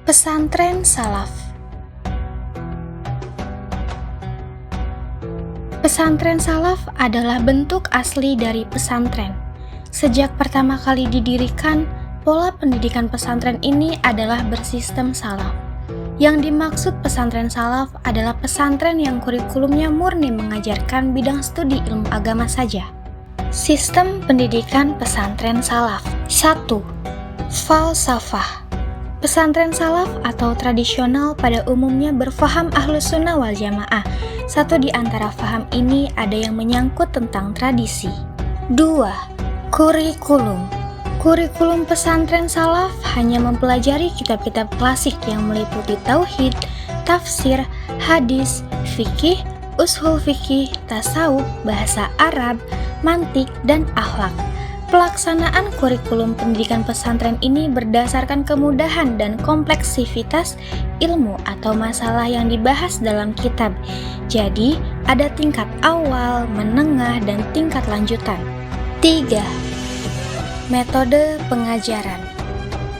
Pesantren Salaf. Pesantren salaf adalah bentuk asli dari pesantren. Sejak pertama kali didirikan, pola pendidikan pesantren ini adalah bersistem salaf. Yang dimaksud pesantren salaf adalah pesantren yang kurikulumnya murni mengajarkan bidang studi ilmu agama saja. Sistem pendidikan pesantren salaf. 1. Falsafah. Pesantren salaf atau tradisional pada umumnya berfaham ahlus sunnah wal jamaah. Satu di antara faham ini ada yang menyangkut tentang tradisi. 2. Kurikulum. Kurikulum pesantren salaf hanya mempelajari kitab-kitab klasik yang meliputi tauhid, tafsir, hadis, fikih, ushul fikih, tasawuf, bahasa Arab, mantik, dan akhlak. Pelaksanaan kurikulum pendidikan pesantren ini berdasarkan kemudahan dan kompleksivitas ilmu atau masalah yang dibahas dalam kitab. Jadi, ada tingkat awal, menengah, dan tingkat lanjutan. 3. Metode pengajaran.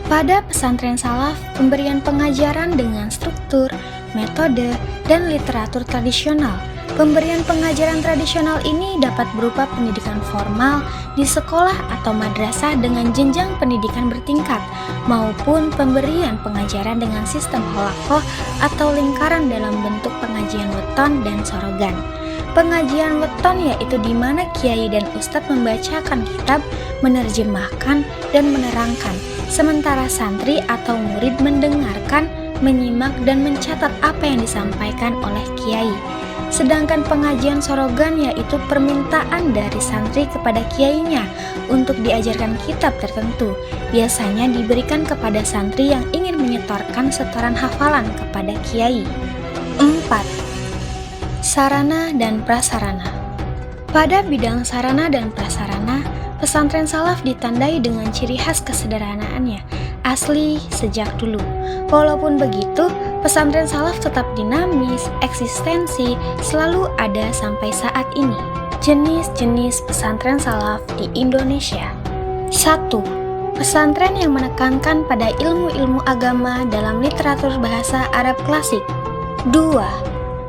Pada pesantren salaf, pemberian pengajaran dengan struktur, metode, dan literatur tradisional. Pemberian pengajaran tradisional ini dapat berupa pendidikan formal di sekolah atau madrasah dengan jenjang pendidikan bertingkat, maupun pemberian pengajaran dengan sistem halaqah atau lingkaran dalam bentuk pengajian weton dan sorogan. Pengajian weton yaitu di mana kiai dan ustadz membacakan kitab, menerjemahkan, dan menerangkan, sementara santri atau murid mendengarkan, menyimak, dan mencatat apa yang disampaikan oleh kiai. Sedangkan pengajian sorogan yaitu permintaan dari santri kepada kiainya untuk diajarkan kitab tertentu, biasanya diberikan kepada santri yang ingin menyetorkan setoran hafalan kepada kiai. 4. Sarana dan prasarana. Pada bidang sarana dan prasarana, pesantren salaf ditandai dengan ciri khas kesederhanaannya, asli sejak dulu. Walaupun begitu, pesantren salaf tetap dinamis, eksistensi selalu ada sampai saat ini. Jenis-jenis pesantren salaf di Indonesia. 1. Pesantren yang menekankan pada ilmu-ilmu agama dalam literatur bahasa Arab klasik. 2.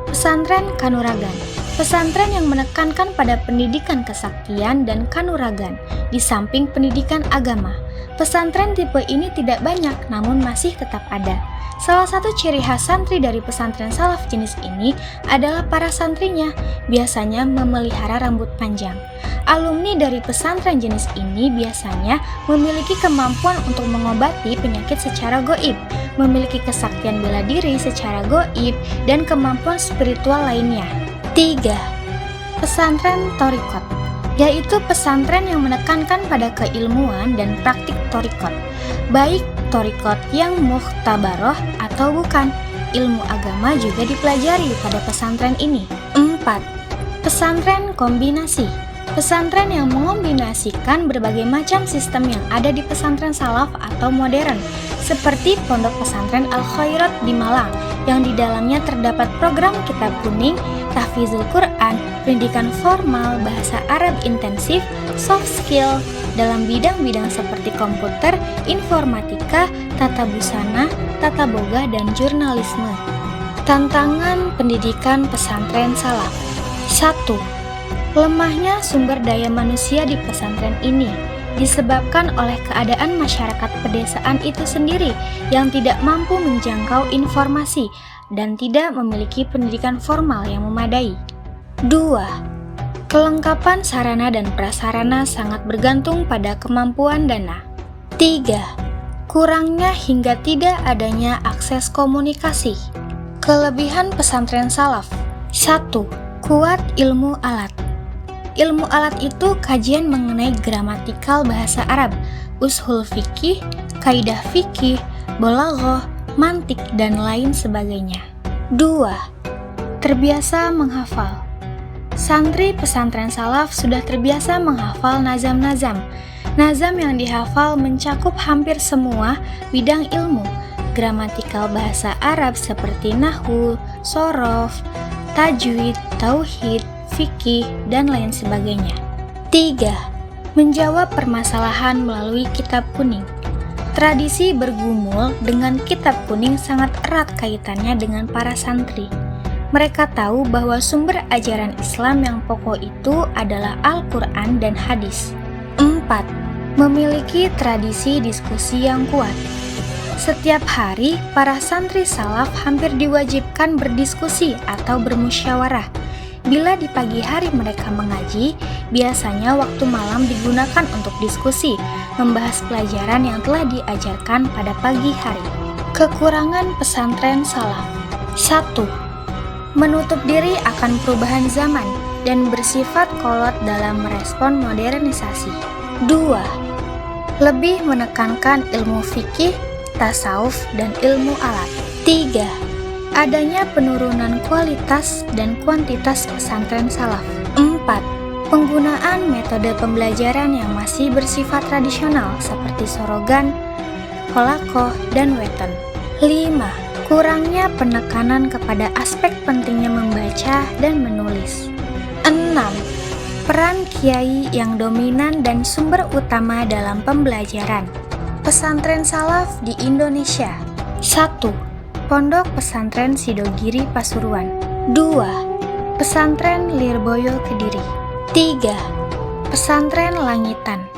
Pesantren kanuragan. Pesantren yang menekankan pada pendidikan kesaktian dan kanuragan di samping pendidikan agama. Pesantren tipe ini tidak banyak namun masih tetap ada. Salah satu ciri khas santri dari pesantren salaf jenis ini adalah para santrinya biasanya memelihara rambut panjang. Alumni dari pesantren jenis ini biasanya memiliki kemampuan untuk mengobati penyakit secara goib, memiliki kesaktian bela diri secara goib, dan kemampuan spiritual lainnya. 3. Pesantren thariqat, yaitu pesantren yang menekankan pada keilmuan dan praktik thariqat, baik thariqat yang mukhtabaroh atau bukan. Ilmu agama juga dipelajari pada pesantren ini. 4. Pesantren kombinasi. Pesantren yang mengombinasikan berbagai macam sistem yang ada di pesantren salaf atau modern, seperti Pondok Pesantren Al-Khairat di Malang, yang di dalamnya terdapat program kitab kuning, tahfizul Quran, pendidikan formal, bahasa Arab intensif, soft skill, dalam bidang-bidang seperti komputer, informatika, tata busana, tata boga, dan jurnalisme. Tantangan pendidikan pesantren salaf. 1. Lemahnya sumber daya manusia di pesantren ini disebabkan oleh keadaan masyarakat pedesaan itu sendiri yang tidak mampu menjangkau informasi dan tidak memiliki pendidikan formal yang memadai. 2. Kelengkapan sarana dan prasarana sangat bergantung pada kemampuan dana. 3. Kurangnya hingga tidak adanya akses komunikasi. Kelebihan pesantren salaf. 1. Kuat ilmu alat. Ilmu alat itu kajian mengenai gramatikal bahasa Arab, ushul fikih, kaidah fikih, balaghah, mantik, dan lain sebagainya. 2. Terbiasa menghafal. Santri pesantren salaf sudah terbiasa menghafal nazam-nazam. Nazam yang dihafal mencakup hampir semua bidang ilmu, gramatikal bahasa Arab seperti nahwu, shorof, tajwid, tauhid, fikih, dan lain sebagainya. 3. Menjawab permasalahan melalui kitab kuning. Tradisi bergumul dengan kitab kuning sangat erat kaitannya dengan para santri. Mereka tahu bahwa sumber ajaran Islam yang pokok itu adalah Al-Quran dan hadis. 4. Memiliki tradisi diskusi yang kuat. Setiap hari, para santri salaf hampir diwajibkan berdiskusi atau bermusyawarah. Bila di pagi hari mereka mengaji, biasanya waktu malam digunakan untuk diskusi, membahas pelajaran yang telah diajarkan pada pagi hari. Kekurangan pesantren salaf. 1. Menutup diri akan perubahan zaman dan bersifat kolot dalam merespon modernisasi. 2. Lebih menekankan ilmu fikih, tasawuf, dan ilmu alat. 3. Adanya penurunan kualitas dan kuantitas pesantren salaf. 4. Penggunaan metode pembelajaran yang masih bersifat tradisional seperti sorogan, holakoh, dan weton. 5. Kurangnya penekanan kepada aspek pentingnya membaca dan menulis. 6. Peran kiai yang dominan dan sumber utama dalam pembelajaran. Pesantren salaf di Indonesia. 1. Pondok Pesantren Sidogiri Pasuruan. 2. Pesantren Lirboyo Kediri. 3. Pesantren Langitan.